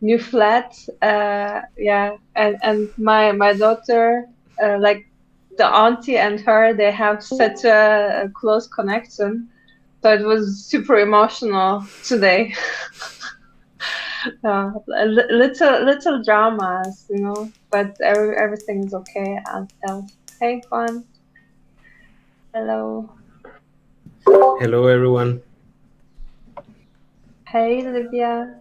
new flat. Yeah, and my daughter, like the auntie and her, they have such a close connection. So it was super emotional today. Little dramas, but everything is okay. Else. Hey, Juan. Hello. Hello, everyone. Hey, Livia.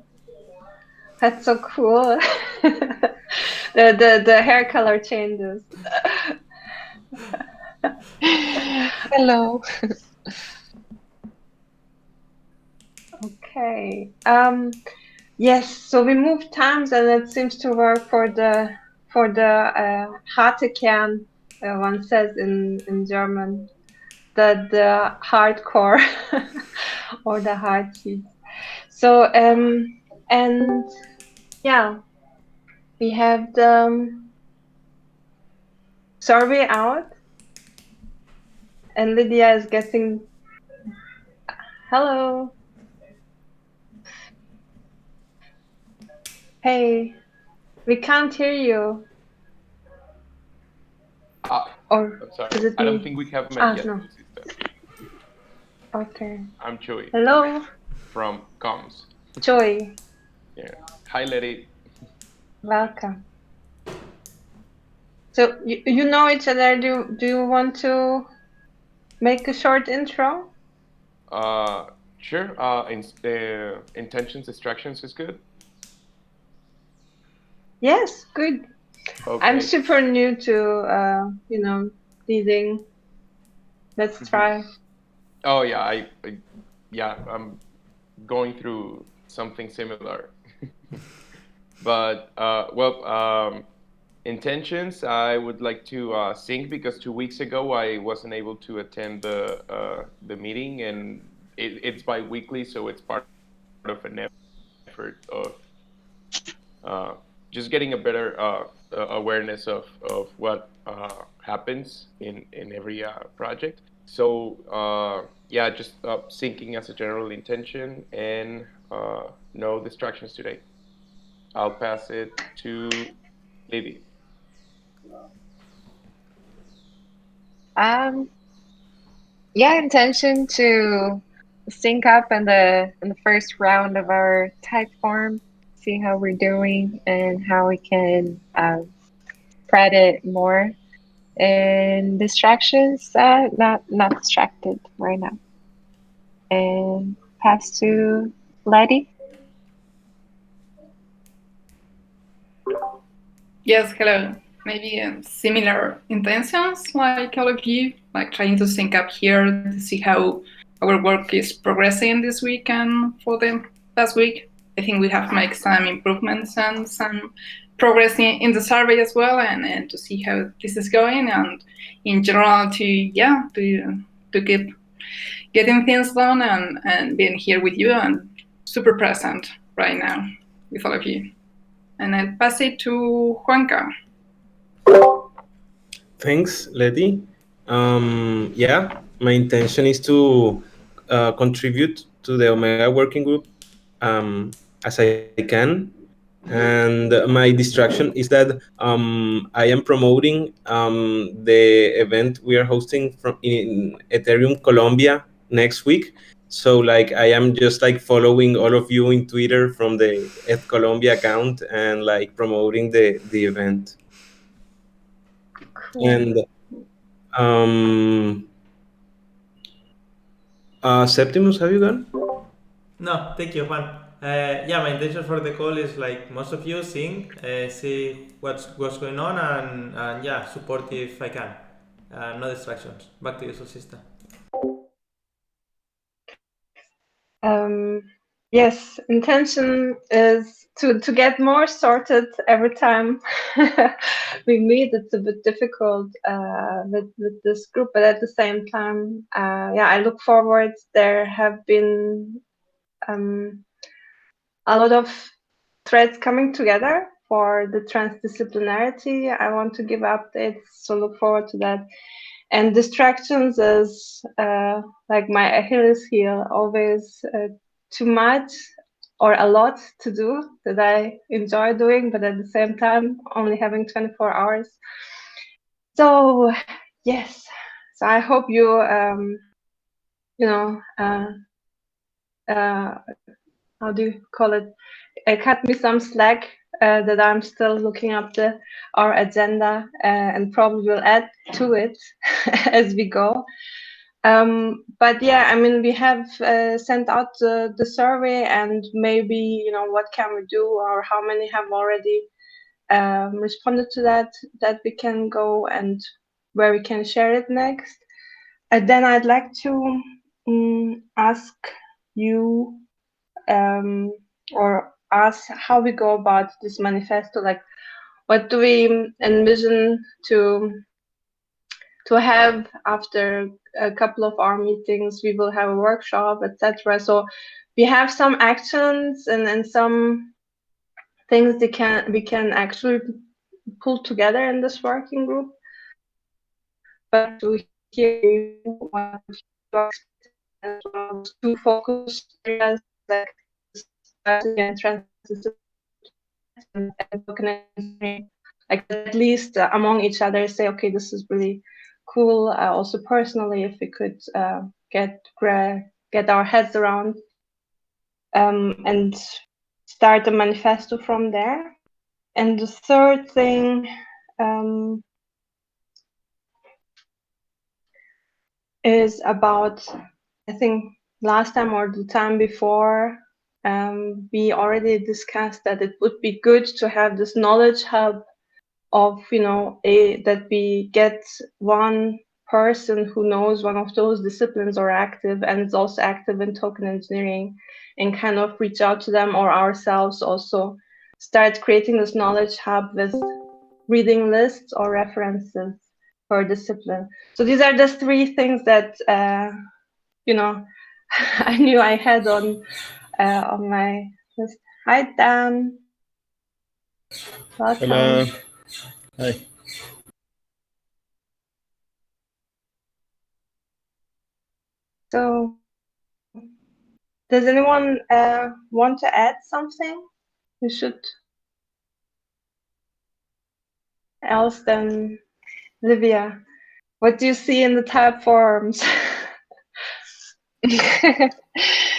That's so cool. The hair color changes. Hello. Okay. Yes. So we moved times, and it seems to work for the harte Kern. One says in German, the hardcore or the hard seat. So and yeah, we have the survey out, and Lydia is getting hello. Hey, we can't hear you. Or I'm sorry. is it I don't me? think we have met Ah, yet, no. sister. Okay. I'm Joey Hello, from Comms. Joy. Yeah. Hi, Letty. Welcome. So you know each other. Do you want to make a short intro? Uh, sure. Intentions, distractions is good. Yes, good. I'm Okay. super new to leading. Let's Mhm. try. Oh yeah, yeah, I'm going through something similar. But intentions. I would like to sync because 2 weeks ago I wasn't able to attend the meeting, and it's bi-weekly, so it's part of an effort of just getting a better awareness of what happens in every project. So yeah, just syncing as a general intention and no distractions today. I'll pass it to Lily. Um, yeah, intention to sync up in the first round of our type form, see how we're doing and how we can spread it more. And distractions, not distracted right now. And pass to Letty. Yes, hello. Maybe similar intentions like all of you, like trying to sync up here to see how our work is progressing this week and for the past week. I think we have made some improvements and some progress in the survey as well, and to see how this is going, and in general to keep getting things done and being here with you and super present right now with all of you. And I pass it to Juanca. Thanks, Letty. Yeah, my intention is to contribute to the Omega Working Group as I can. And my distraction is that I am promoting the event we are hosting from in Ethereum Colombia next week. So like I am just like following all of you in Twitter from the Eth Colombia account and like promoting the event. Cool. And um, Septimus, have you gone? No, thank you, Juan. Yeah, my intention for the call is like most of you sing, see what's going on, and yeah, support if I can. No distractions. Back to you, Solcista. Um, yes, intention is to get more sorted every time we meet. It's a bit difficult with this group, but at the same time, yeah, I look forward. There have been um, a lot of threads coming together for the transdisciplinarity. I want to give updates, so look forward to that. And distractions is like my Achilles heel, always too much. or a lot to do that I enjoy doing, but at the same time only having 24 hours. So yes, so I hope you you know how do you call it? Cut me some slack that I'm still looking up our agenda and probably will add to it as we go. But yeah, I mean, we have sent out the survey, and maybe what can we do, or how many have already responded to that we can go and where we can share it next. And then I'd like to ask you or ask how we go about this manifesto. Like, what do we envision to have after a couple of our meetings? We will have a workshop, etc. So we have some actions and some things that we can actually pull together in this working group. But to hear what you expect as two focus areas like strategy and transition and token engineering, like at least among each other say, okay, this is really cool. Also personally, if we could get our heads around and start a manifesto from there. And the third thing is about, I think last time or the time before, we already discussed that it would be good to have this knowledge hub of, that we get one person who knows one of those disciplines or active and is also active in token engineering, and kind of reach out to them, or ourselves also start creating this knowledge hub with reading lists or references per discipline. So these are just three things that I knew I had on my list. Hi, Dan. Welcome. Hello. Hi. So, does anyone want to add something? We should. Else than Livia, what do you see in the type forms?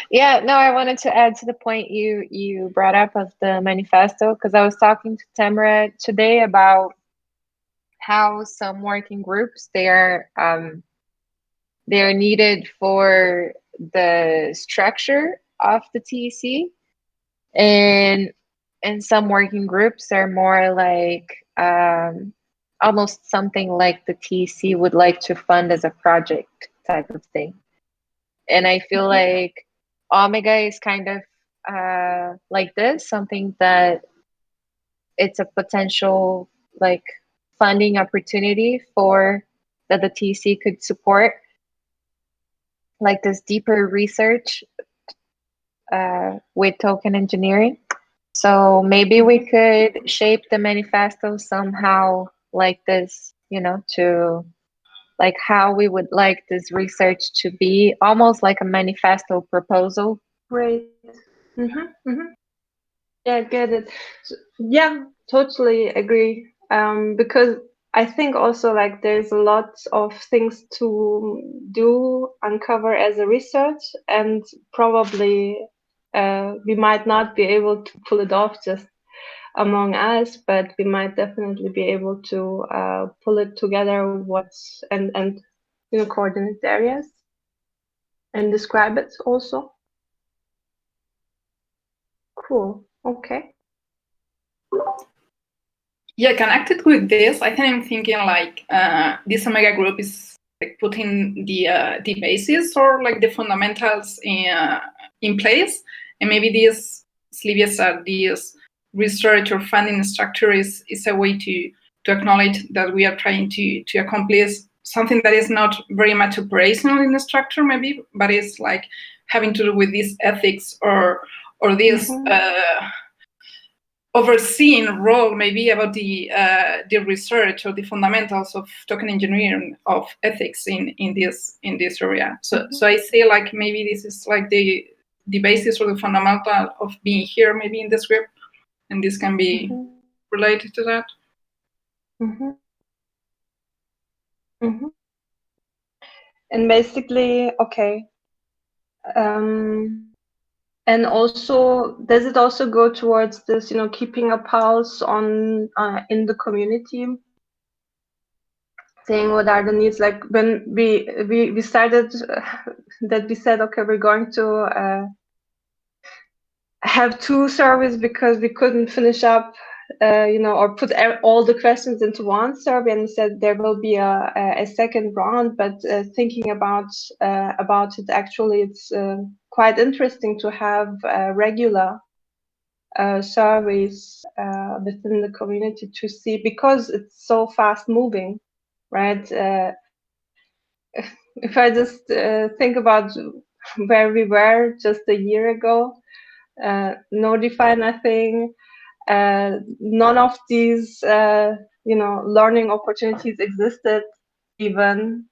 Yeah, no, I wanted to add to the point you brought up of the manifesto, because I was talking to Tamara today about how some working groups they're needed for the structure of the TEC, and some working groups are more like almost something like the TEC would like to fund as a project type of thing. And I feel like Omega is kind of like this, something that it's a potential like funding opportunity for that the TC could support, like this deeper research with token engineering. So maybe we could shape the manifesto somehow like this, to like how we would like this research to be, almost like a manifesto proposal. Great. Yeah, get it. So, yeah, totally agree. Because I think also like there's a lot of things to do, uncover as a research, and probably we might not be able to pull it off just among us, but we might definitely be able to pull it together and coordinate the areas and describe it also. Cool. Okay. Yeah, connected with this, I think I'm thinking like this Omega group is like putting the basis or like the fundamentals in place, and maybe this, as Livia said, this research or funding structure is a way to acknowledge that we are trying to accomplish something that is not very much operational in the structure, maybe, but it's like having to do with this ethics or this. Overseeing role, maybe about the research or the fundamentals of token engineering, of ethics in this area. So I say like maybe this is like the the basis or the fundamental of being here, maybe in this group, and this can be related to that. And basically, okay. And also, does it also go towards this, keeping a pulse on in the community, saying what are the needs? Like when we started, that we said, okay, we're going to have 2 surveys because we couldn't finish up, or put all the questions into one survey, and we said there will be a second round. But thinking about it, actually, it's quite interesting to have regular surveys within the community to see, because it's so fast moving, right? If I just think about where we were just a year ago, Notify nothing, none of these learning opportunities existed even,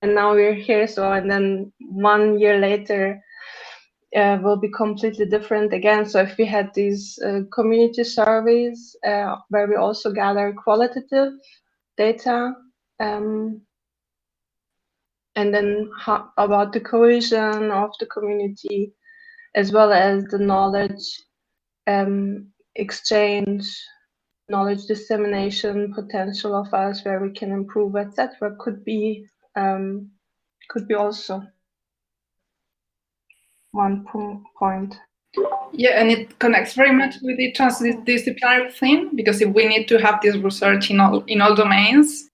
and now we're here. So, and then 1 year later will be completely different again. So if we had these community surveys where we also gather qualitative data, and then about the cohesion of the community, as well as the knowledge exchange, knowledge dissemination potential of us, where we can improve, etc., could be also one point. Yeah, and it connects very much with the transdisciplinary thing, because if we need to have this research in all domains,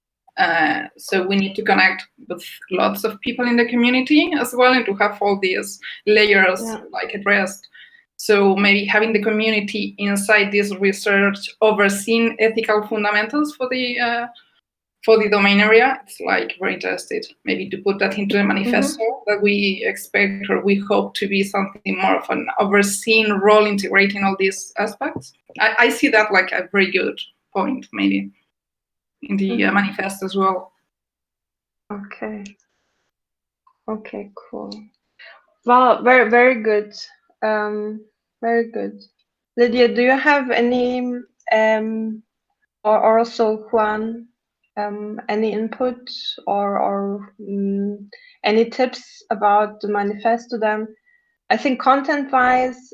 so we need to connect with lots of people in the community as well, and to have all these layers like addressed. So maybe having the community inside this research overseeing ethical fundamentals for the domain area, it's like very interested. Maybe to put that into the manifesto that we expect or we hope to be something more of an overseeing role, integrating all these aspects. I see that like a very good point, maybe in the manifesto as well. Okay, cool. Well, very, very good. Very good. Lydia, do you have any, or also Juan, any input or any tips about the manifesto? Then, I think content-wise,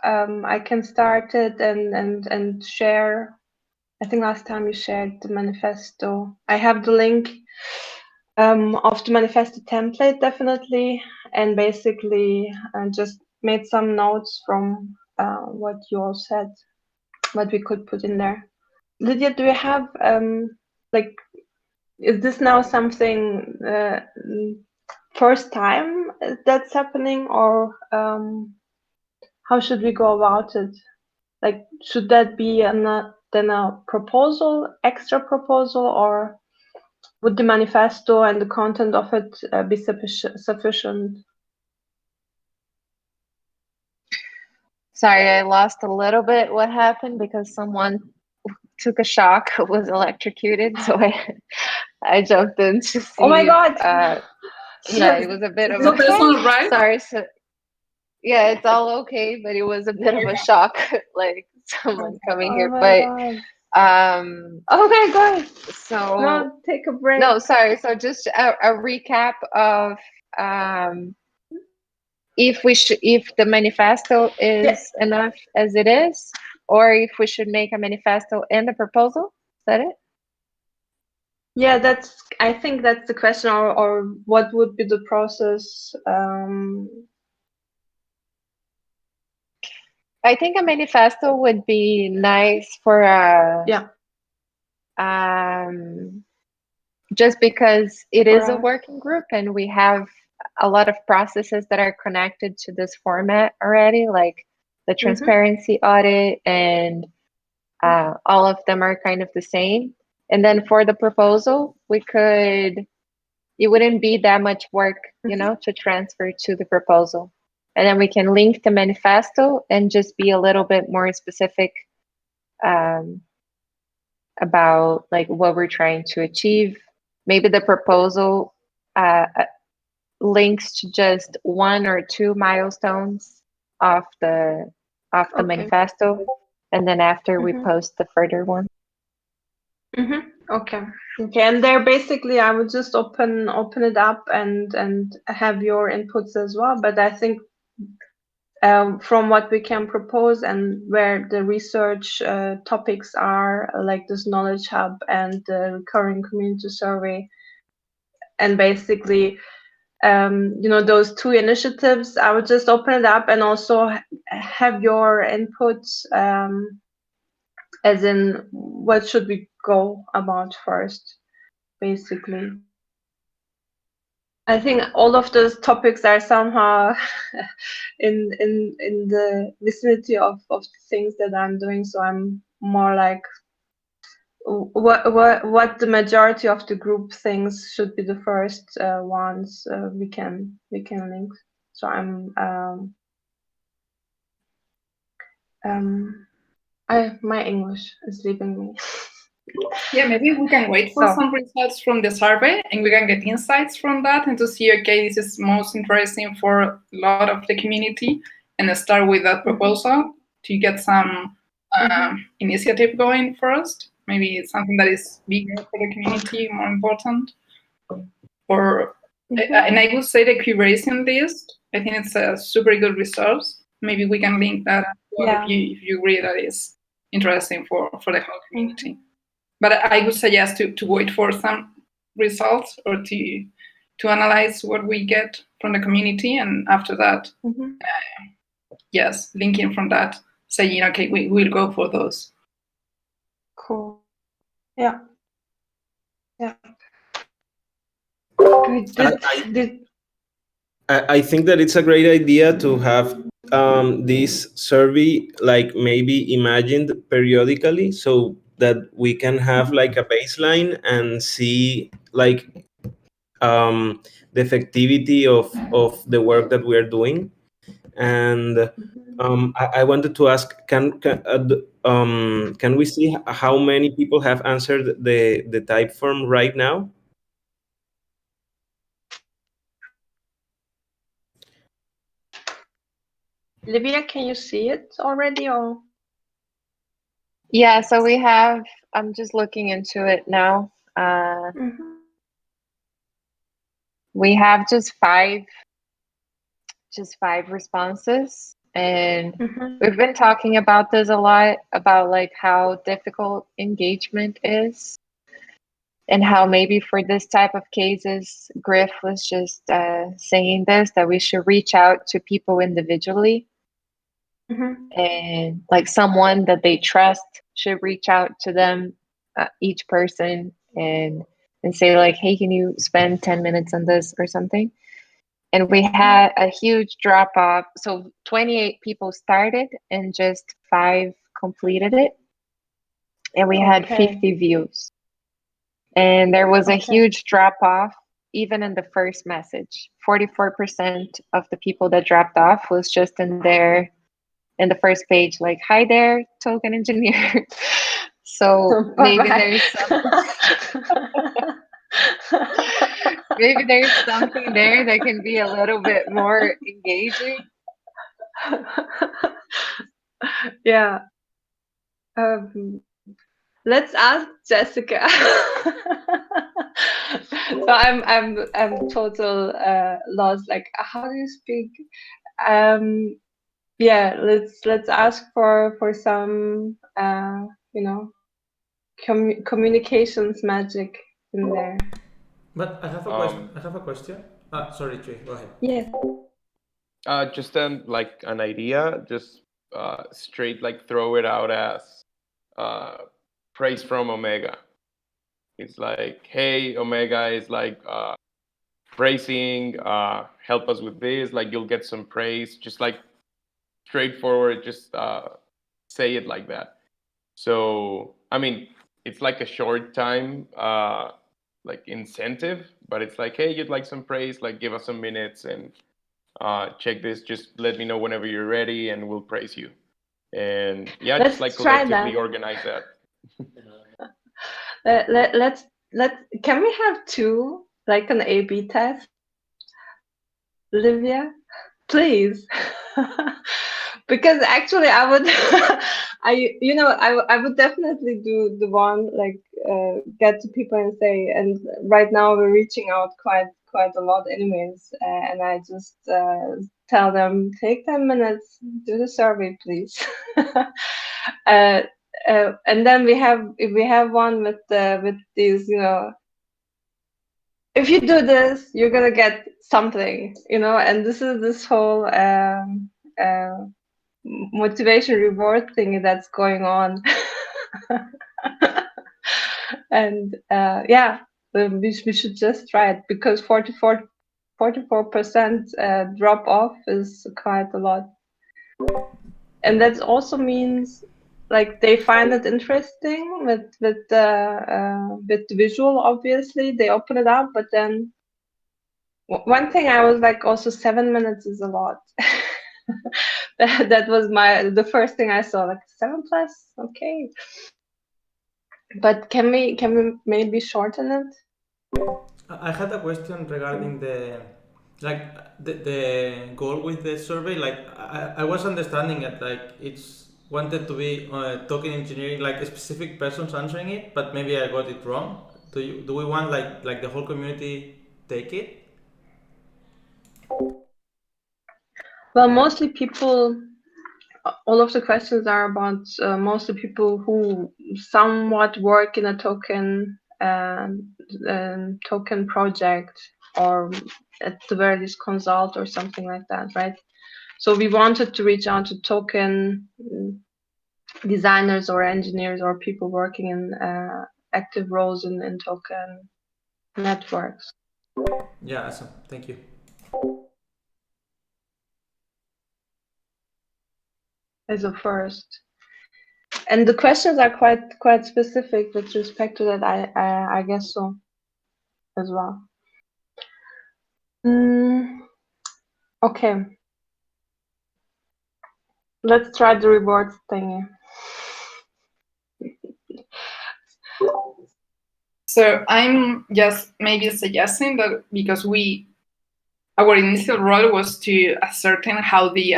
I can start it and share. I think last time you shared the manifesto. I have the link of the manifesto template, definitely, and basically just made some notes from what you all said, what we could put in there. Lydia, do you have is this now something first time that's happening, or how should we go about it? Like, should that be then a proposal, extra proposal, or would the manifesto and the content of it be sufficient? Sorry, I lost a little bit what happened because someone took a shock, was electrocuted, so I jumped in to see. Oh my God! Yeah, it was a bit of personal, right? Sorry, yeah, it's all okay, but it was a bit of a shock, like someone coming here. But okay, go ahead. So no, take a break. No, sorry. So just a recap of if the manifesto is enough as it is, or if we should make a manifesto and a proposal. Is that it? Yeah, I think that's the question, or what would be the process? I think a manifesto would be nice for just because it is a working group and we have a lot of processes that are connected to this format already, like the transparency audit, and all of them are kind of the same. And then for the proposal, it wouldn't be that much work, to transfer to the proposal. And then we can link the manifesto and just be a little bit more specific about like what we're trying to achieve. Maybe the proposal, links to just one or two milestones of the Okay. manifesto, and then after we Mm-hmm. post the further one. Mm-hmm. Okay. Okay. And there basically I would just open it up and have your inputs as well. But I think from what we can propose and where the research topics are, like this knowledge hub and the recurring community survey, and basically those two initiatives, I would just open it up and also have your inputs, as in what should we go about first, basically. I think all of those topics are somehow in the vicinity of things that I'm doing, so I'm more like what the majority of the group thinks should be the first ones we can link. So I'm my English is leaving me. Yeah, maybe we can wait for some results from the survey and we can get insights from that and to see, okay, this is most interesting for a lot of the community, and start with that proposal to get some initiative going first. Maybe it's something that is bigger for the community, more important. Or and I would say the curation list, I think it's a super good resource. Maybe we can link that as well if you agree that is interesting for the whole community. But I would suggest to wait for some results or to analyze what we get from the community, and after that, yes, linking from that, saying, okay, we will go for those. Cool. Yeah. Yeah. Good. I think that it's a great idea to have this survey, like maybe imagined periodically, so that we can have like a baseline and see like the effectivity of the work that we're doing. And I wanted to ask, can we see how many people have answered the type form right now? Livia, can you see it already, or? Yeah, so we have, I'm just looking into it now. We have just five responses, and we've been talking about this a lot, about like how difficult engagement is, and how maybe for this type of cases, Griff was just saying this, that we should reach out to people individually, and like someone that they trust should reach out to them, each person, and say like, hey, can you spend 10 minutes on this or something? And we had a huge drop off. So 28 people started and just 5 completed it. And we had 50 views. And there was a huge drop off even in the first message. 44% of the people that dropped off was just in the first page, like, hi there, token engineer. So maybe there's maybe there's something there that can be a little bit more engaging. Yeah. Let's ask Jessica. So I'm total lost. Like, how do you speak? Yeah, let's ask for some communications magic in there. But I have a question. I have a question. Sorry, Chui, go ahead. Yes. Just like an idea, just straight like throw it out as praise from Omega. It's like, hey, Omega is like praising, help us with this. Like you'll get some praise. Just like straightforward. Just say it like that. So I mean, it's like a short time like incentive, but it's like, hey, you'd like some praise? Like give us some minutes and check this. Just let me know whenever you're ready, and we'll praise you. And yeah, let's just like try collectively that. organize that. Let's can we have two, like an A/B test? Livia, please. Because actually I would I would definitely do the one like get to people and say, and right now we're reaching out quite a lot anyways, and I just tell them, take 10 minutes, do the survey please. uh, and then we have one with these, if you do this, you're gonna get something, and this is this whole motivation reward thing that's going on. And yeah, we should just try it, because 44% drop off is quite a lot, and that also means like they find it interesting with the visual. Obviously they open it up, but then one thing I was like, also 7 minutes is a lot. That was the first thing I saw, like 7 plus, okay. But can we maybe shorten it? I had a question regarding the goal with the survey. Like I was understanding it like it's wanted to be token engineering, like a specific person's answering it, but maybe I got it wrong. Do we want like the whole community take it? Well, mostly people, all of the questions are about mostly people who somewhat work in a token project, or at the very least consult or something like that, right? So we wanted to reach out to token designers or engineers or people working in active roles in token networks. Yeah, awesome. Thank you. As a first. And the questions are quite specific with respect to that. I guess so as well. Okay. Let's try the rewards thingy. So I'm just maybe suggesting that, because our initial role was to ascertain how the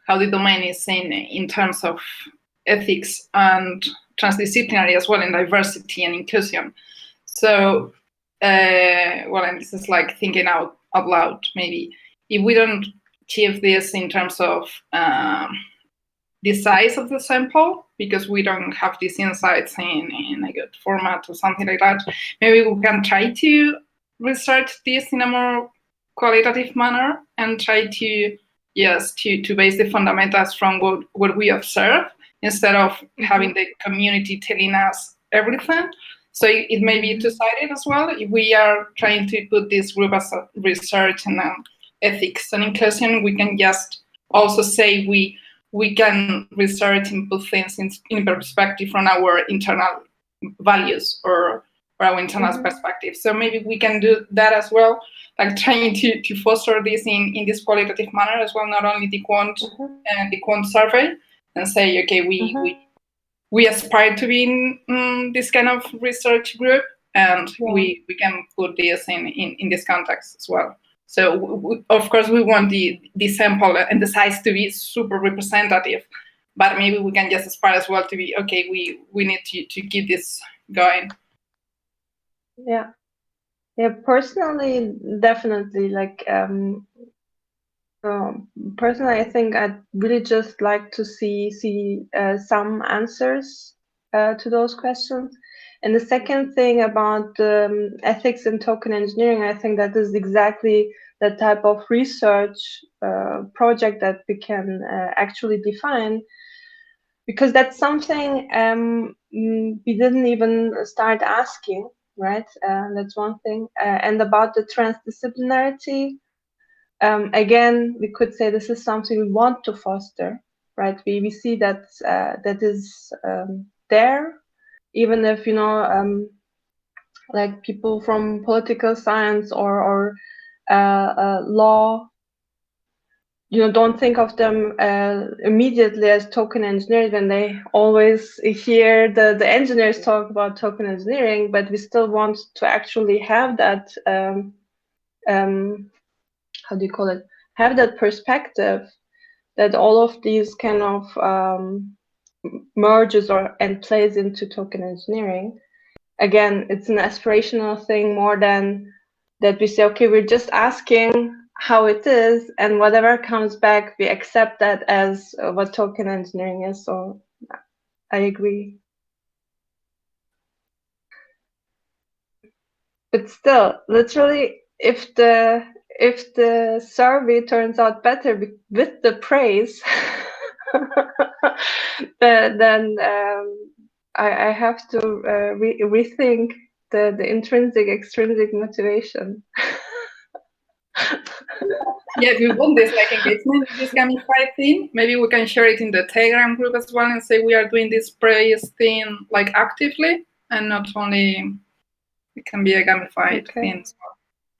domain is in terms of ethics and transdisciplinary as well, and diversity and inclusion. So, and this is like thinking out loud. Maybe if we don't achieve this in terms of the size of the sample, because we don't have these insights in a good format or something like that, maybe we can try to research this in a more qualitative manner and try to base the fundamentals from what we observe, instead of having the community telling us everything. So it may be two-sided as well. If we are trying to put this group as a research and ethics and inclusion, we can just also say we can research and put things in perspective from our internal values or our internal perspective. So maybe we can do that as well, like trying to foster this in this qualitative manner as well, not only the quant and the quant survey, and say, okay, we aspire to be in this kind of research group, and we can put this in this context as well. So of course we want the sample and the size to be super representative, but maybe we can just aspire as well to be, okay, we need to keep this going. Yeah, personally, definitely, like personally, I think I'd really just like to see some answers to those questions. And the second thing about ethics and token engineering, I think that is exactly the type of research project that we can actually define, because that's something we didn't even start asking, right? That's one thing. And about the transdisciplinarity, again, we could say this is something we want to foster, right? We see that that is there, even if like people from political science or law, don't think of them immediately as token engineers when they always hear the engineers talk about token engineering, but we still want to actually have that how do you call it, have that perspective that all of these kind of merges and plays into token engineering. Again, it's an aspirational thing more than that we say, okay, we're just asking how it is, and whatever comes back, we accept that as what token engineering is. So I agree. But still, literally, if the survey turns out better with the praise, then I have to rethink the intrinsic extrinsic motivation. Yeah, if you want this like engagement, this gamified thing, maybe we can share it in the Telegram group as well and say we are doing this praise thing like actively and not only it can be a gamified thing. So,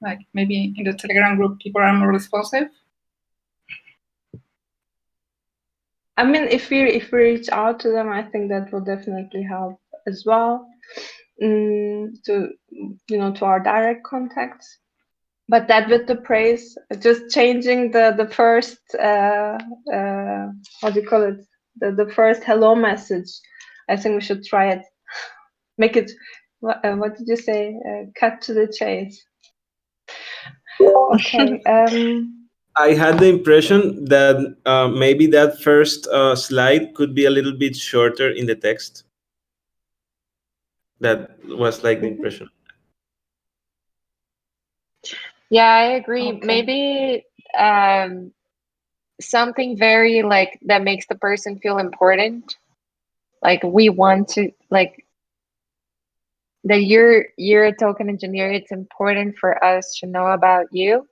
like maybe in the Telegram group people are more responsive. I mean, if we reach out to them, I think that will definitely help as well. To our direct contacts. But that with the praise, just changing the first what do you call it? The first hello message. I think we should try it. Make it. What did you say? Cut to the chase. Okay. I had the impression that maybe that first slide could be a little bit shorter in the text. That was like the impression. Yeah, I agree. Okay. Maybe something very like that makes the person feel important. Like we want to like that you're a token engineer. It's important for us to know about you,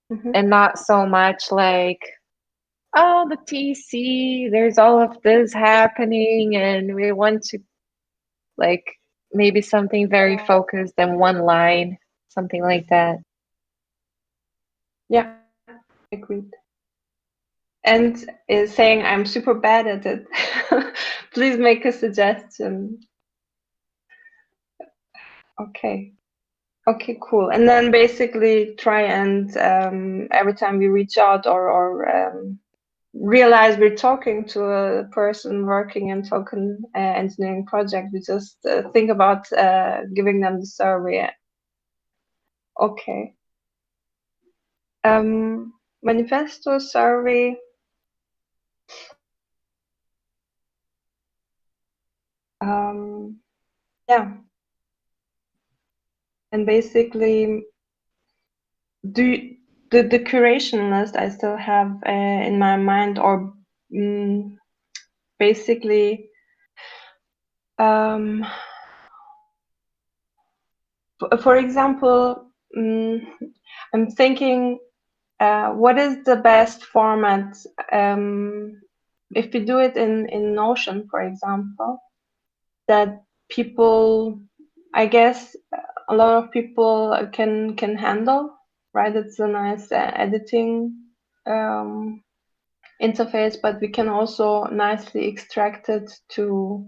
and not so much like, oh, the TC, there's all of this happening, and we want to like maybe something very focused and one line, something like that. Yeah, agreed. And is saying I'm super bad at it. Please make a suggestion. Okay, cool. And then basically try and every time we reach out or realize we're talking to a person working in token engineering project, we just think about giving them the survey. Okay. Manifesto survey. Yeah. And basically, the curation list I still have in my mind, or basically, for example, I'm thinking, what is the best format if we do it in Notion, for example, that people, I guess, a lot of people can handle, right? It's a nice editing interface, but we can also nicely extract it to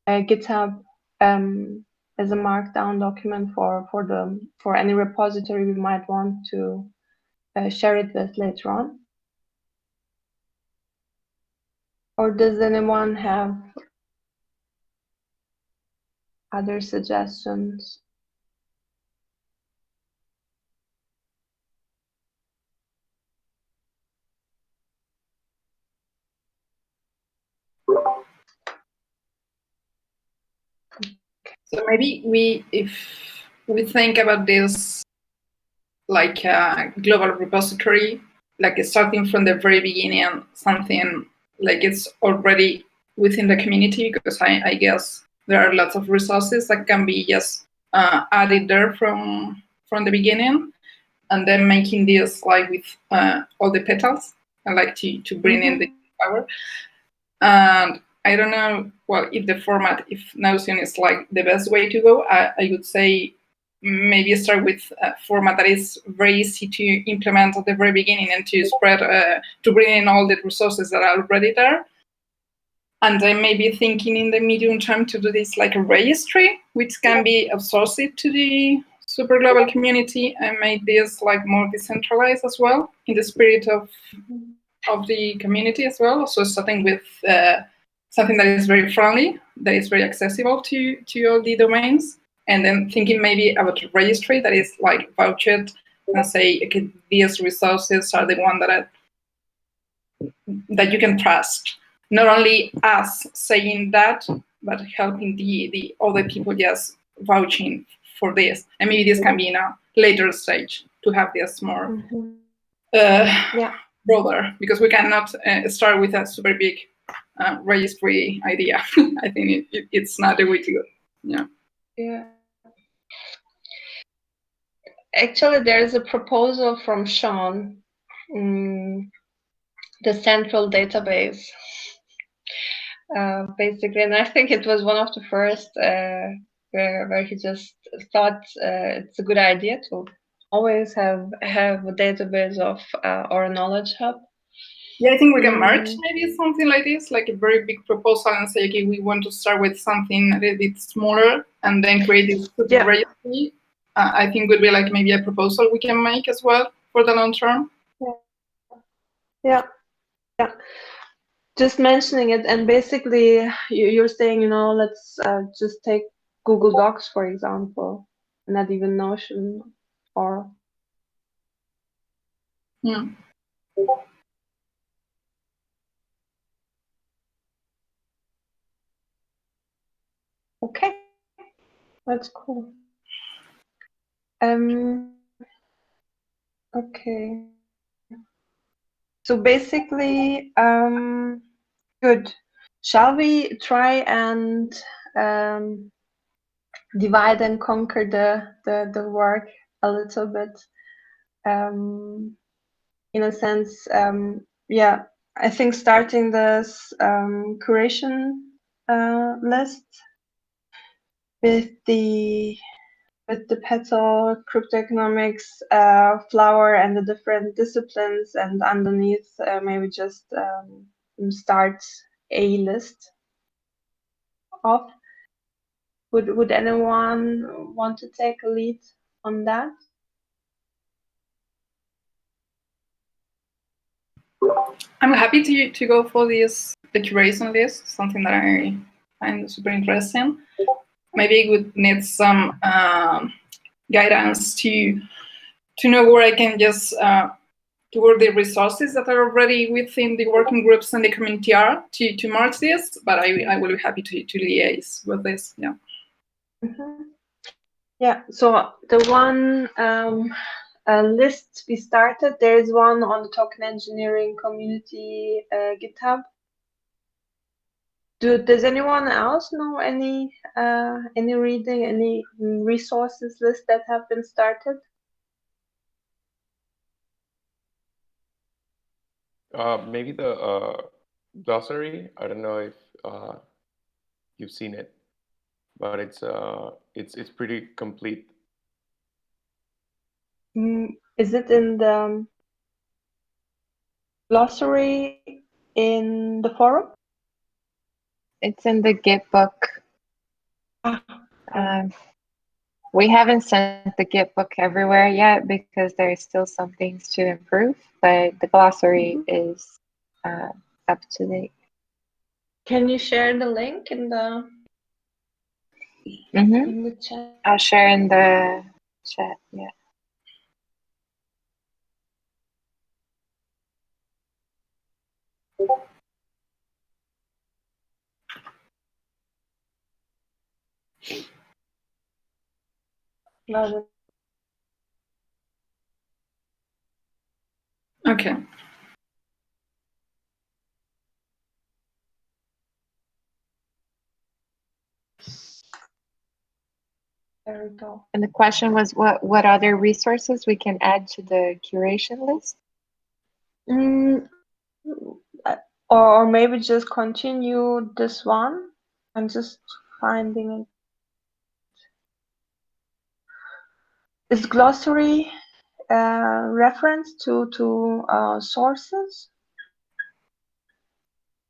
GitHub as a markdown document for any repository we might want to share it with later on. Or does anyone have other suggestions? So maybe if we think about this like a global repository, like starting from the very beginning, something like it's already within the community, because I guess there are lots of resources that can be just added there from the beginning, and then making this like with all the petals, I like to bring in the power. And I don't know, well, if the format, if Notion is like the best way to go, I would say maybe start with a format that is very easy to implement at the very beginning and to spread, to bring in all the resources that are already there. And then maybe thinking in the medium term to do this like a registry, which can be outsourced to the super global community and make this like more decentralized as well, in the spirit of the community as well. So starting with something that is very friendly, that is very accessible to all the domains, and then thinking maybe about a registry that is like vouched and say, okay, these resources are the one that you can trust. Not only us saying that, but helping the other people just vouching for this. And maybe this can be in a later stage to have this more broader, because we cannot start with a super big registry idea. I think it's not the way to go. Yeah. Actually, there is a proposal from Sean, the central database, basically, and I think it was one of the first where he just thought it's a good idea to always have a database of or a knowledge hub. Yeah, I think we can merge maybe something like this, like a very big proposal, and say, okay, we want to start with something a little bit smaller and then create this registry. I think would be like maybe a proposal we can make as well for the long term. Yeah. Just mentioning it, and basically you're saying, let's just take Google Docs, for example, not even Notion or. Okay, that's cool. Okay. So basically, good. Shall we try and divide and conquer the work a little bit? In a sense, I think starting this curation list with the petal, cryptoeconomics, flower, and the different disciplines, and underneath maybe just start a list of. Would anyone want to take a lead on that? I'm happy to go for this curation list, something that I find super interesting. Maybe it would need some guidance to know where I can just toward the resources that are already within the working groups and the community are to merge this, but I will be happy to liaise with this. Yeah. Yeah. So the one list we started, there is one on the token engineering community GitHub. Does anyone else know any reading, any resources list that have been started? Maybe the glossary. I don't know if you've seen it, but it's pretty complete. Is it in the glossary in the forum? It's in the Git book. We haven't sent the Git book everywhere yet because there's still some things to improve, but the glossary is up to date. Can you share the link in the chat? I'll share in the chat. Yeah. Love it. Okay. There we go. And the question was, what other resources we can add to the curation list? Or maybe just continue this one. I'm just finding it. Is glossary reference to sources?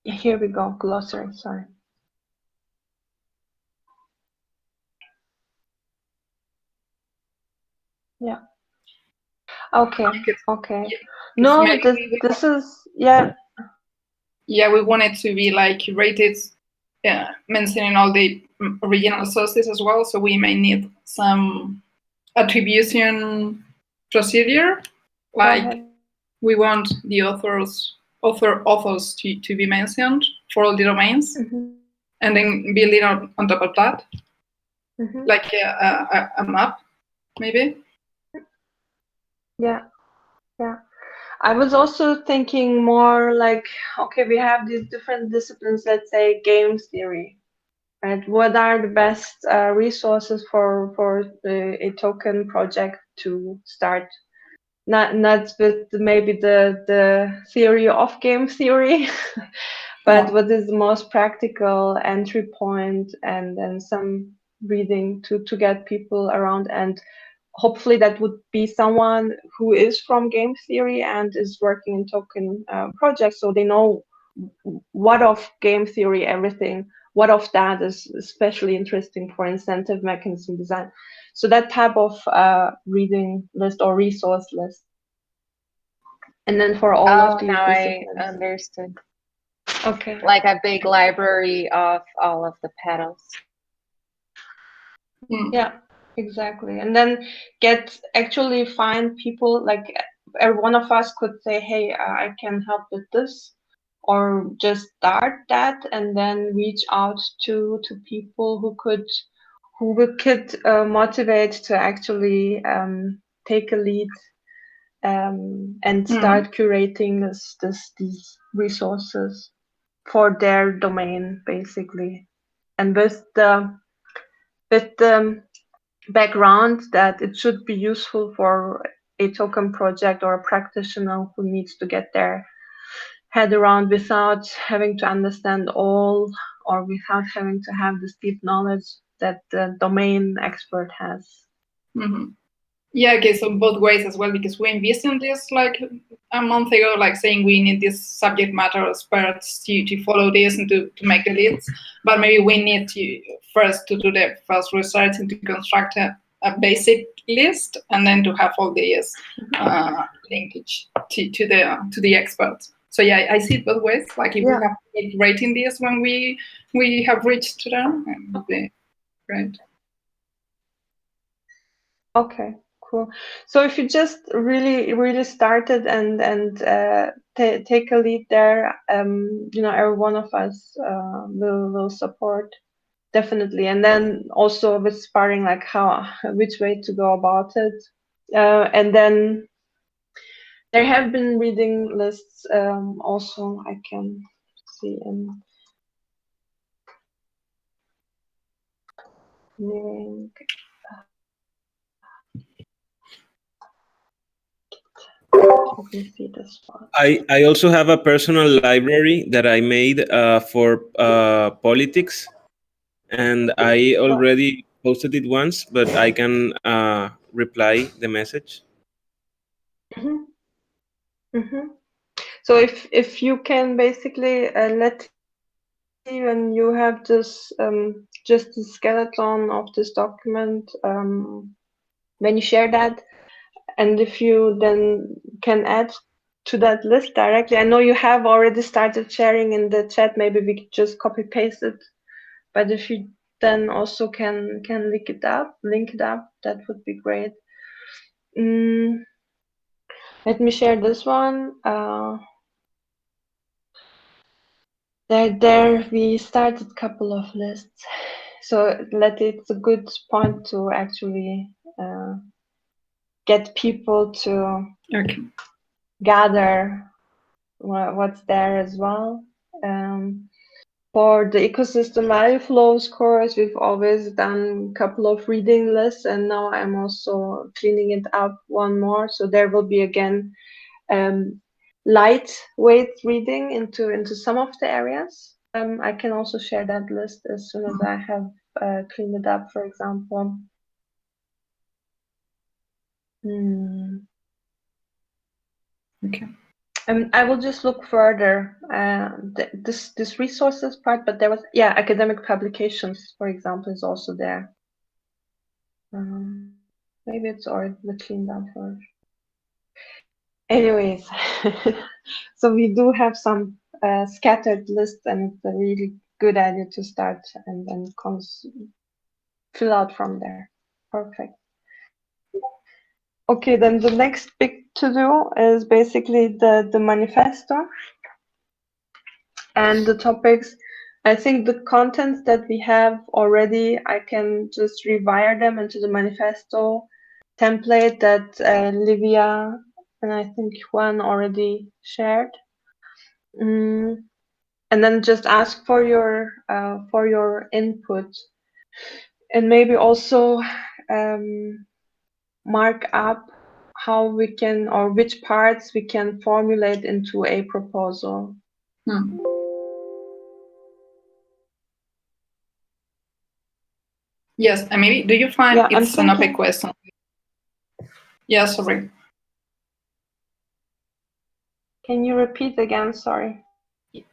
Here we go. Glossary. Sorry. Yeah. Okay. Because, Okay. yeah, 'cause No, maybe this is yeah. we want it to be like curated, mentioning all the original sources as well. So we may need some attribution procedure, Go like ahead. we want the authors to be mentioned for all the domains, and then building on top of that, like a map, maybe. Yeah. Yeah. I was also thinking more like, okay, we have these different disciplines, let's say games theory, right? What are the best resources for a token project to start? Not with maybe the theory of game theory, but what is the most practical entry point, and then some reading to get people around, and hopefully that would be someone who is from game theory and is working in token projects, so they know what of game theory everything, what of that is especially interesting for incentive mechanism design. So that type of reading list or resource list, and then for all of these now disciplines. I understood. Okay. Like a big library of all of the petals. Yeah, exactly. And then actually find people, like every one of us could say, hey, I can help with this, or just start that and then reach out to people who we could motivate to actually take a lead and start curating these resources for their domain, basically, and with the background that it should be useful for a token project or a practitioner who needs to get their head around without having to understand all, or without having to have this deep knowledge that the domain expert has. Yeah, okay, so both ways as well, because we envisioned this like a month ago, like saying we need this subject matter experts to follow this and to make the leads, but maybe we need to first to do the first research and to construct a basic list, and then to have all these linkage to the experts. So yeah, I see it both ways. Like if we have rating this when we have reached to them, it would be great. Okay, cool. So if you just really started and take a lead there, every one of us will support definitely, and then also with sparring like which way to go about it, and then there have been reading lists also I can see in link. Let me see this one. I also have a personal library that I made for politics, and I already posted it once, but I can reply the message. So if you can basically let when you have this just the skeleton of this document, when you share that, and if you then can add to that list directly. I know you have already started sharing in the chat, maybe we could just copy paste it, but if you then also can link it up, that would be great. Let me share this one. There we started a couple of lists, so it's a good point to actually get people to gather what's there as well. For the ecosystem value flows course, we've always done a couple of reading lists, and now I'm also cleaning it up one more. So there will be again lightweight reading into some of the areas. I can also share that list as soon as I have cleaned it up, for example. Okay. I will just look further this resources part, but there was academic publications, for example, is also there. Maybe it's already the cleaned up version. Anyways, so we do have some scattered lists, and it's a really good idea to start and fill out from there. Perfect. Okay, then the next big to do is basically the manifesto and the topics. I think the contents that we have already, I can just rewire them into the manifesto template that Livia and I think Juan already shared. And then just ask for your input, and maybe also mark up how we can, or which parts we can formulate into a proposal. Yes, and maybe do you find Yeah, it's an open question? Yeah, sorry. Can you repeat again? Sorry.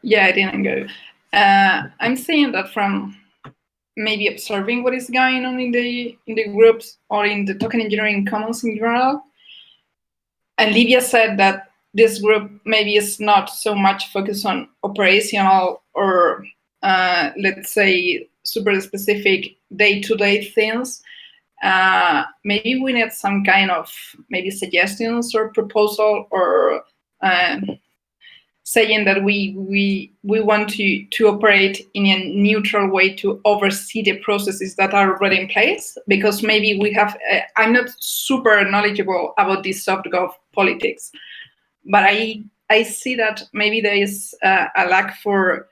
Yeah, I didn't go. I'm saying that from maybe observing what is going on in the groups or in the token engineering commons in general. And Livia said that this group maybe is not so much focused on operational or let's say super specific day-to-day things. Maybe we need some kind of maybe suggestions or proposal or saying that we want to operate in a neutral way to oversee the processes that are already in place, because maybe we have I'm not super knowledgeable about this soft gov politics, but I see that maybe there is a lack for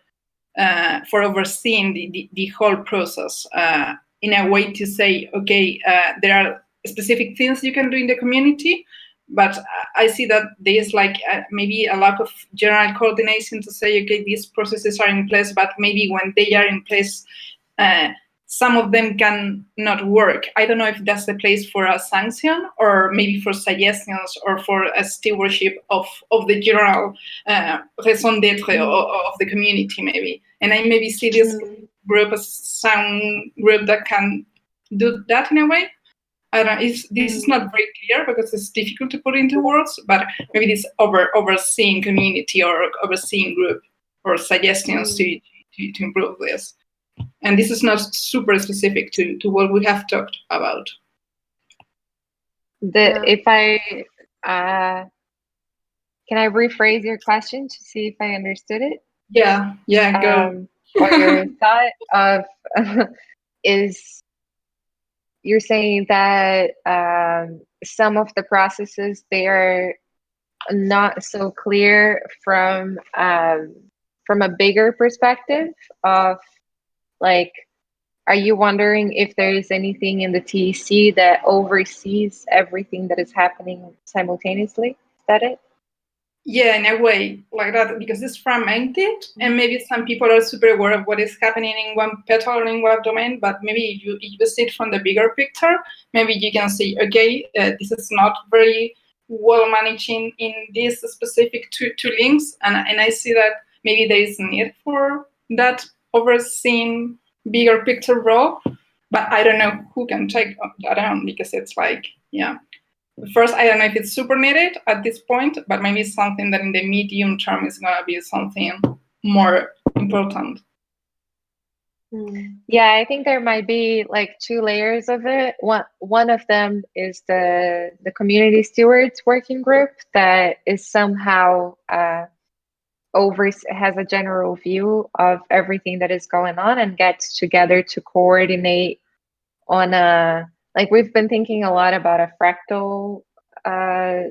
overseeing the whole process in a way to say, okay, there are specific things you can do in the community, but I see that there is like maybe a lack of general coordination to say, okay, these processes are in place, but maybe when they are in place, some of them can not work. I don't know if that's the place for a sanction or maybe for suggestions or for a stewardship of the general raison d'etre of the community, maybe. And I maybe see this group as some group that can do that in a way. I don't know, this is not very clear because it's difficult to put into words, but maybe this overseeing community or overseeing group or suggestions to improve this. And this is not super specific to what we have talked about. If I can I rephrase your question to see if I understood it? Yeah, go. Or your thought of is you're saying that some of the processes, they are not so clear from a bigger perspective of, like, are you wondering if there is anything in the TEC that oversees everything that is happening simultaneously? Is that it? Yeah, in a way like that, because it's fragmented, and maybe some people are super aware of what is happening in one petal or in one domain, but maybe if you see it from the bigger picture, maybe you can see, okay, this is not very well managed in these specific two links, and I see that maybe there is a need for that overseeing bigger picture role, but I don't know who can take that on, because it's like, yeah. First, I don't know if it's super needed at this point, but maybe it's something that in the medium term is going to be something more important. Yeah, I think there might be like two layers of it. One of them is the community stewards working group that is somehow has a general view of everything that is going on and gets together to coordinate on like, we've been thinking a lot about a fractal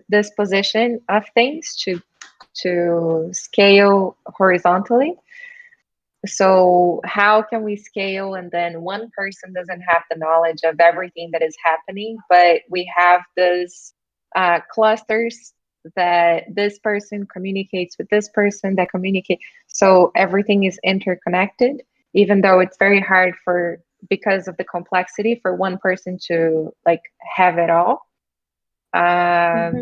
disposition of things to scale horizontally. So how can we scale, and then one person doesn't have the knowledge of everything that is happening, but we have these clusters that this person communicates with this person that communicate, so everything is interconnected, even though it's very hard because of the complexity for one person to like have it all. But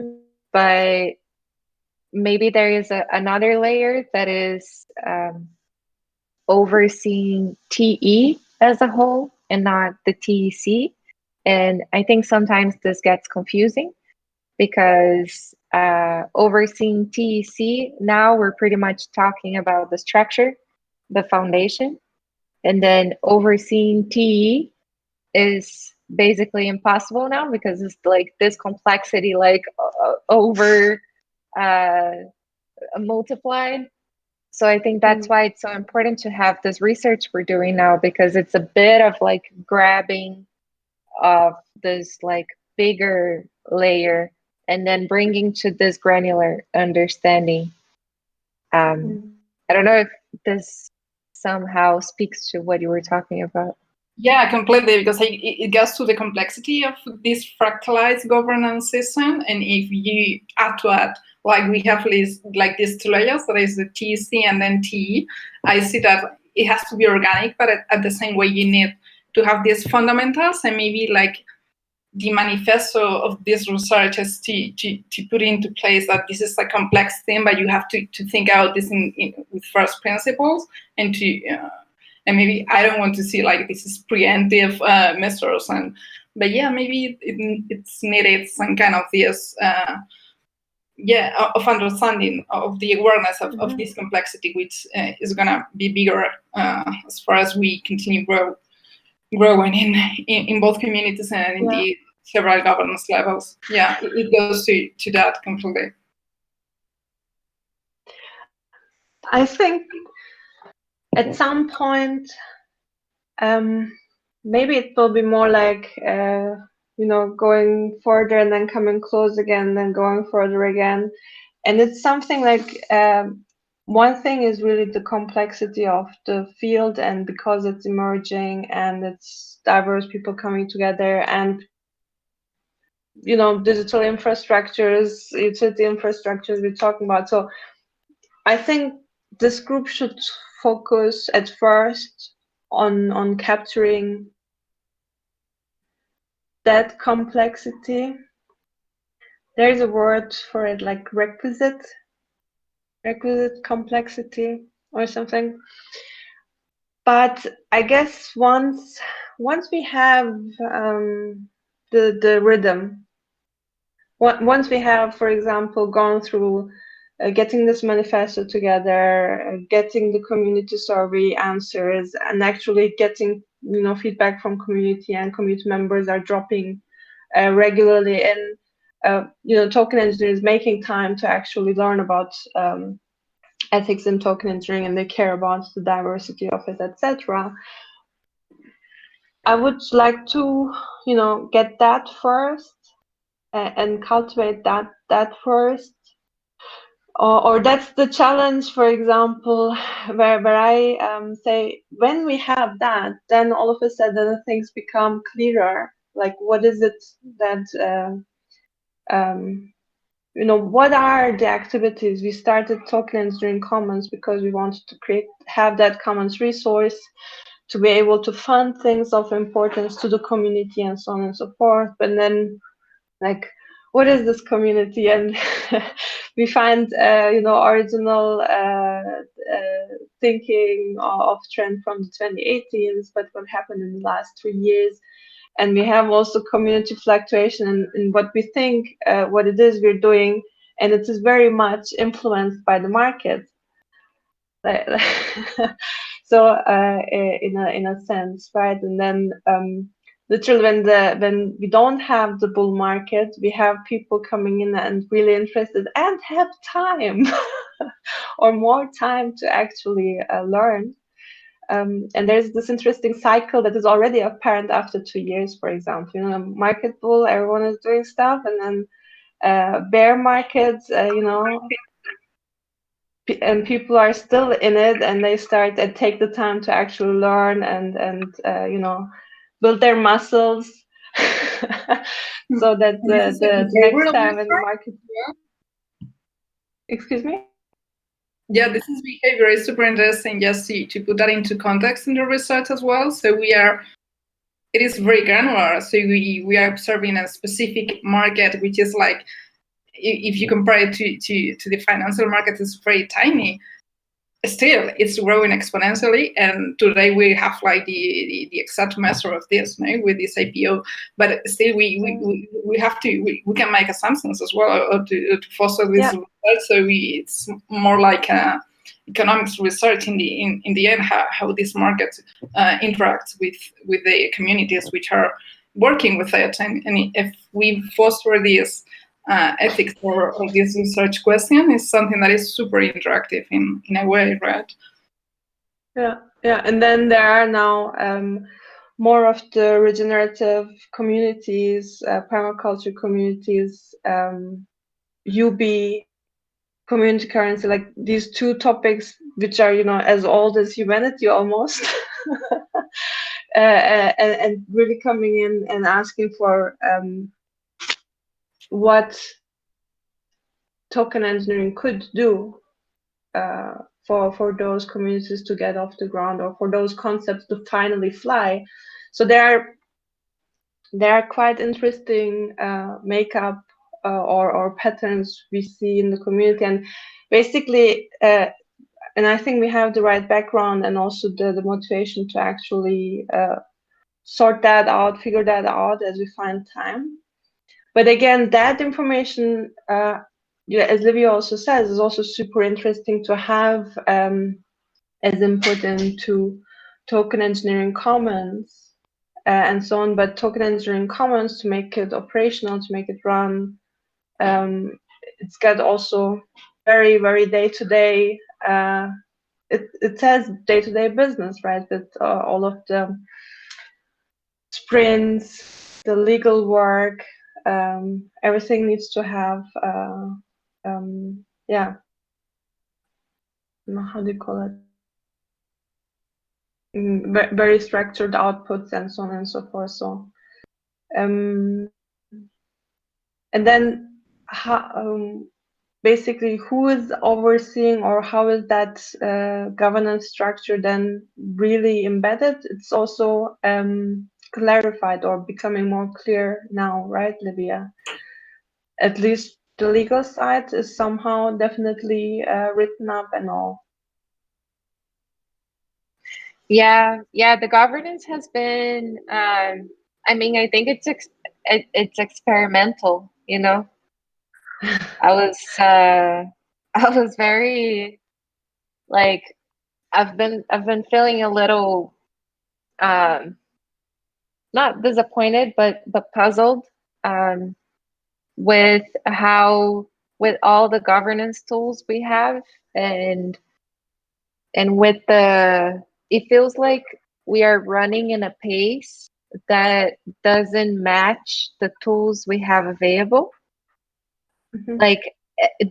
maybe there is another layer that is overseeing TE as a whole and not the TEC. And I think sometimes this gets confusing because overseeing TEC, now we're pretty much talking about the structure, the foundation, and then overseeing TE is basically impossible now because it's like this complexity like over multiplied. So I think that's why it's so important to have this research we're doing now, because it's a bit of like grabbing of this like bigger layer and then bringing to this granular understanding. I don't know if this somehow speaks to what you were talking about. Yeah, completely, because it goes to the complexity of this fractalized governance system. And if you add to it, like we have like these two layers, that is the TC and then TE, I see that it has to be organic, but at the same way you need to have these fundamentals, and maybe like the manifesto of this research is to put into place that this is a complex thing, but you have to think out this with first principles, and to and maybe I don't want to see like this is preemptive measures, but yeah, maybe it's needed some kind of this of understanding of the awareness of this complexity, which is gonna be bigger as far as we continue growing in both communities and in the several governance levels. Yeah, it goes to that completely. I think at some point, maybe it will be more like, going further and then coming close again, then going further again. And it's something like, one thing is really the complexity of the field, and because it's emerging and it's diverse people coming together, and digital infrastructures, utility infrastructures we're talking about. So I think this group should focus at first on capturing that complexity. There's a word for it, like requisite complexity or something. But I guess once we have the rhythm, once we have, for example, gone through getting this manifesto together, getting the community survey answers, and actually getting feedback from community, and community members are dropping regularly in. Token engineers making time to actually learn about ethics in token engineering, and they care about the diversity of it, etc. I would like to, get that first and cultivate that first. Or that's the challenge, for example, where I say, when we have that, then all of a sudden things become clearer. Like, what is it that, what are the activities? We started Token Engineering Commons because we wanted to have that commons resource to be able to fund things of importance to the community and so on and so forth. But then, like, what is this community? And we find, original thinking of trend from the 2018s, but what happened in the last 3 years. And we have also community fluctuation in what we think, what it is we're doing, and it is very much influenced by the market. So in a sense, right? And then literally when we don't have the bull market, we have people coming in and really interested and have time or more time to actually learn. And there's this interesting cycle that is already apparent after 2 years, for example. Market bull, everyone is doing stuff, and then bear markets, and people are still in it, and they start and take the time to actually learn and build their muscles so that the next time in the market. Excuse me? Yeah, this is behavior is super interesting, just to put that into context in the research as well. So it is very granular. So we are observing a specific market, which is like, if you compare it to the financial market, it's very tiny. still it's growing exponentially, and today we have like the exact measure of this, no? With this IPO, but still we have to we can make assumptions as well to foster this research. So it's more like economics research in the end, how this market interacts with the communities which are working with it, and if we foster this ethics or this research question, is something that is super interactive in a way, right? Yeah, and then there are now more of the regenerative communities, permaculture communities, UB, community currency, like these two topics, which are, as old as humanity almost, and really coming in and asking for what token engineering could do for those communities to get off the ground, or for those concepts to finally fly. So there are quite interesting makeup or patterns we see in the community, and basically, and I think we have the right background and also the motivation to actually sort that out, figure that out as we find time. But again, that information, as Livia also says, is also super interesting to have as input into token engineering commons and so on. But token engineering commons, to make it operational, to make it run, it's got also very, very day-to-day, it says day-to-day business, right? That all of the sprints, the legal work, everything needs to have, how do you call it? Very structured outputs and so on and so forth. So, and then basically, who is overseeing, or how is that governance structure then really embedded? It's also clarified or becoming more clear now, right, Livia? At least the legal side is somehow definitely written up and all. Yeah, the governance has been. I think it's experimental. I was very, like, I've been feeling a little not disappointed, but puzzled with all the governance tools we have, and with it feels like we are running in a pace that doesn't match the tools we have available. Mm-hmm. Like,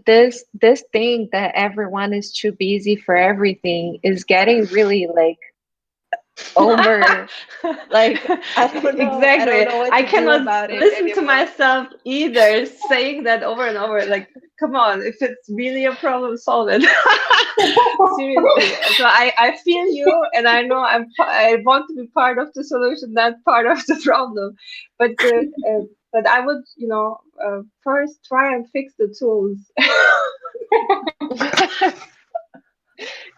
this thing that everyone is too busy for everything is getting really, like, over. Like, I don't know. Exactly. I don't know what to do cannot about it listen anymore. to myself either saying that over and over. Like, come on, if it's really a problem, solve it. Seriously. So I feel you, and I know I want to be part of the solution, not part of the problem. But I would, first try and fix the tools.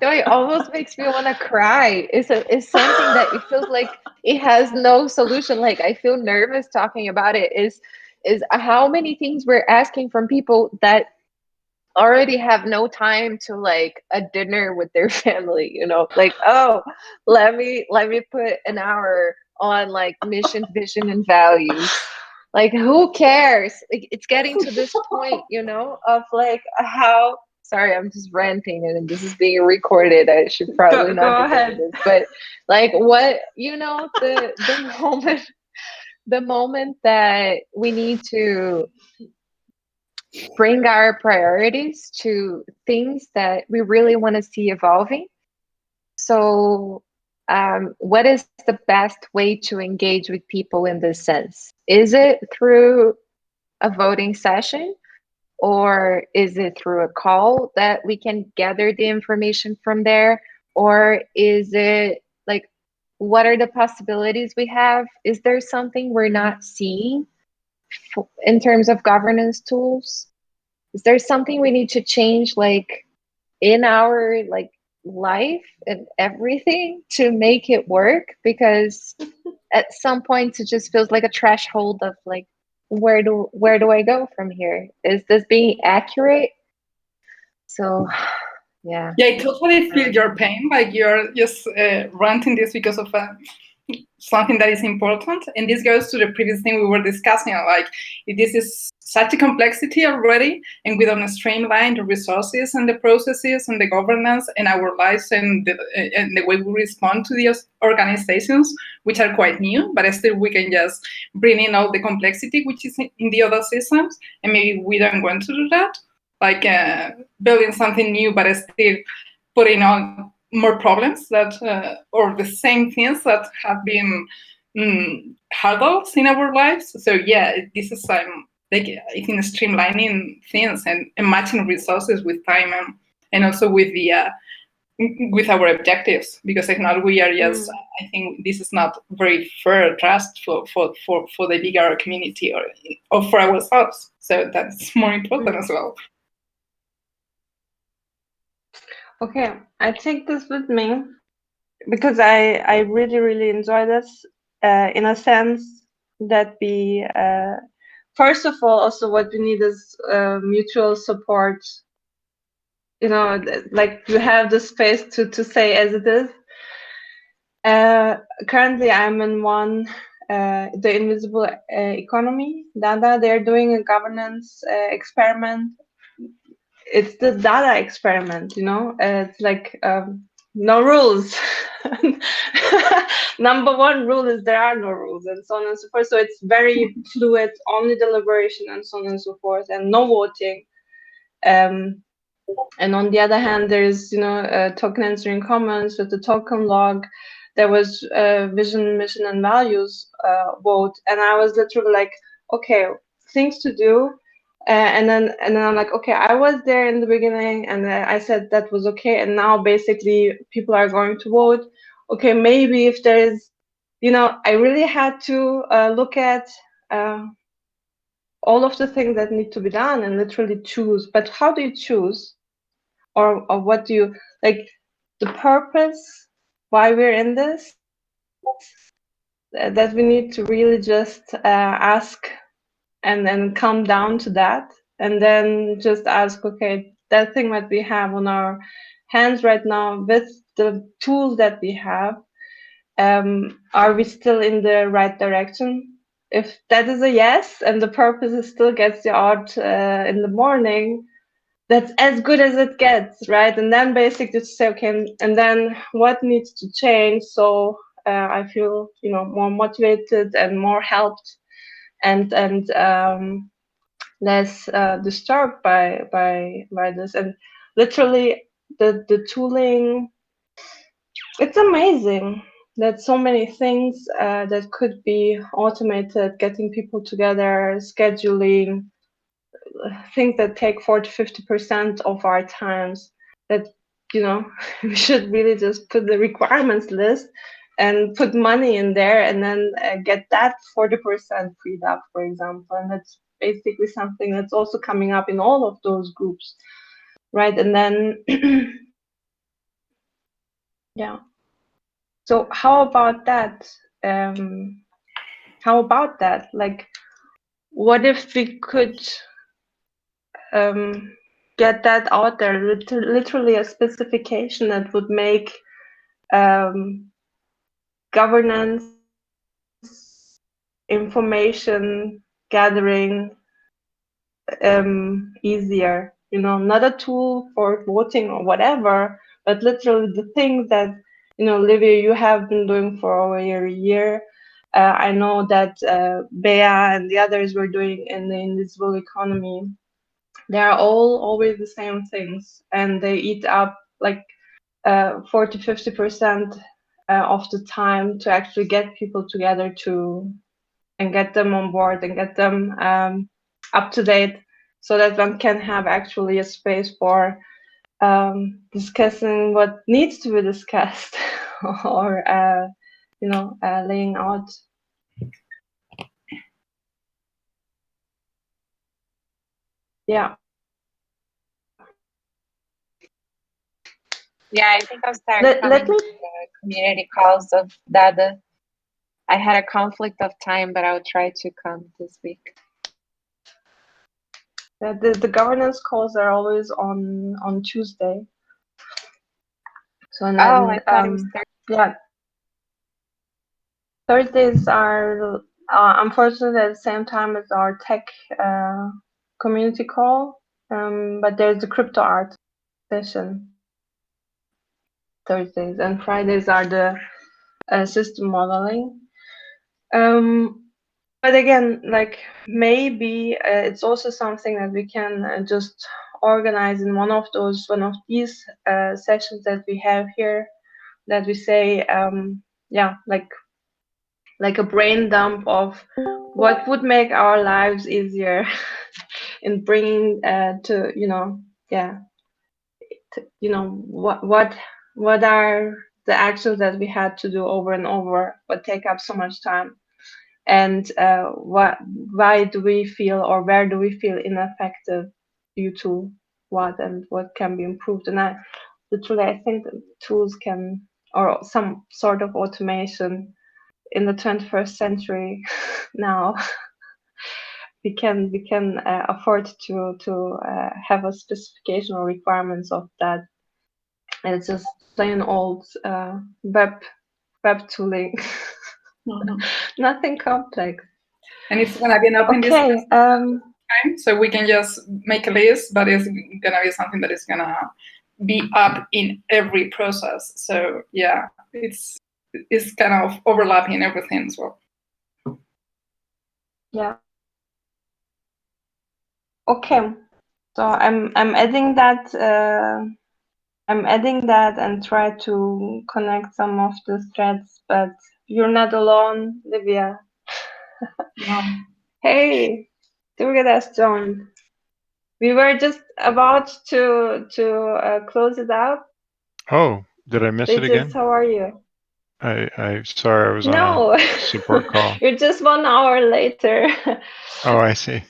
No, it almost makes me want to cry. It's something that it feels like it has no solution. Like, I feel nervous talking about it. Is how many things we're asking from people that already have no time to, like, a dinner with their family. Like, oh, let me put an hour on, like, mission, vision, and values. Like, who cares? Like, it's getting to this point, of, like, how. Sorry, I'm just ranting, and this is being recorded. I should probably not be doing this, but, like, what, the moment that we need to bring our priorities to things that we really want to see evolving. So, what is the best way to engage with people in this sense? Is it through a voting session? Or is it through a call that we can gather the information from there? Or is it, like, what are the possibilities we have? Is there something we're not seeing in terms of governance tools? Is there something we need to change, like, in our, like, life and everything to make it work, because at some points it just feels like a threshold of like, where do I go from here? Is this being accurate? So yeah. Yeah, I totally feel your pain. Like you're just ranting this because of something that is important. And this goes to the previous thing we were discussing. Like, this is such a complexity already, and we don't streamline the resources and the processes and the governance and our lives and the way we respond to these organizations, which are quite new, but still we can just bring in all the complexity which is in the other systems, and maybe we don't want to do that. Like building something new, but still putting on more problems that, or the same things that have been hurdles in our lives. So yeah, this is like I think streamlining things and matching resources with time and also with the with our objectives, because if not, we are just. I think this is not very fair trust for the bigger community or for ourselves. So that's more important as well. Okay, I take this with me because I really, really enjoy this in a sense that we, first of all, also what we need is mutual support. You know, like you have the space to say as it is. Currently, I'm in one, the Invisible Economy, Dada. They're doing a governance experiment. It's the Dada experiment, you know. It's like no rules. Number one rule is there are no rules, and so on and so forth. So it's very fluid, only deliberation, and so on and so forth, and no voting. And on the other hand, there's token answering comments with the token log. There was vision, mission, and values vote, and I was literally like, okay, things to do. And then I'm like, okay, I was there in the beginning, and I said that was okay, and now basically people are going to vote. Okay, maybe if there is, I really had to look at all of the things that need to be done and literally choose. But how do you choose? Or what do you like, the purpose why we're in this, that we need to really just ask and then come down to that, and then just ask, okay, that thing that we have on our hands right now with the tools that we have, are we still in the right direction? If that is a yes, and the purpose still gets you out in the morning, that's as good as it gets, right? And then basically to say, okay, and then what needs to change so I feel more motivated and more helped and less disturbed by this. And literally the tooling, it's amazing that so many things that could be automated, getting people together, scheduling, things that take 40-50% of our times, that we should really just put the requirements list and put money in there, and then get that 40% freed up, for example. And that's basically something that's also coming up in all of those groups, right? And then yeah, so how about that? Like, what if we could get that out there, literally a specification that would make governance, information gathering easier, not a tool for voting or whatever, but literally the things that Livia, you have been doing for over a year. I know that Bea and the others were doing in the Invisible Economy. They are all always the same things, and they eat up like 40-50% of the time to actually get people together and get them on board and get them up to date, so that one can have actually a space for discussing what needs to be discussed or laying out. Yeah. Yeah, I think I'll start Let coming to me. the community calls of Dada. I had a conflict of time, but I'll try to come this week. The governance calls are always on Tuesday. So and Oh, then I thought it was Thursday. yeah, Thursdays are unfortunately at the same time as our tech community call. But there's the crypto art session Thursdays, and Fridays are the system modeling. But again, like maybe it's also something that we can just organize in one of these sessions that we have here. That we say, yeah, like a brain dump of what would make our lives easier in bringing to yeah what are the actions that we had to do over and over but take up so much time, and why do we feel, or where do we feel ineffective due to what, and what can be improved. And I literally, I think that tools can, or some sort of automation in the 21st century now, we can afford to have a specification or requirements of that. And it's just plain old web tooling. Nothing complex. And it's gonna be an open Okay. time, so we can just make a list, but it's gonna be something that is gonna be up in every process. So yeah, it's kind of overlapping everything as well. Yeah. Okay. So I'm adding that. I'm adding that and try to connect some of the threads, but you're not alone, Livia. Hey, Durga has joined. We were just about to close it out. Oh, did I miss it again? How are you? I sorry, I was No. on a support call. You're just 1 hour later. Oh, I see.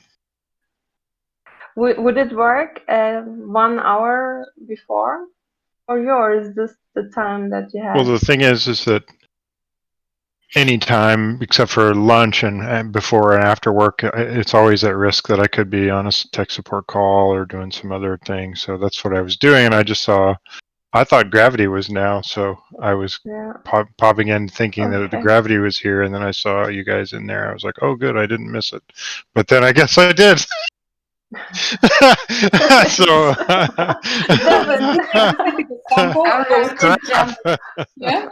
Would it work 1 hour before? Or yours, this the time that you Well, had? the thing is that any time except for lunch and before and after work, it's always at risk that I could be on a tech support call or doing some other thing. So that's what I was doing, and I just saw. I thought Gravity was now, so I was popping in thinking that the Gravity was here, and then I saw you guys in there. I was like, oh, good, I didn't miss it. But then I guess I did. So Example, yeah,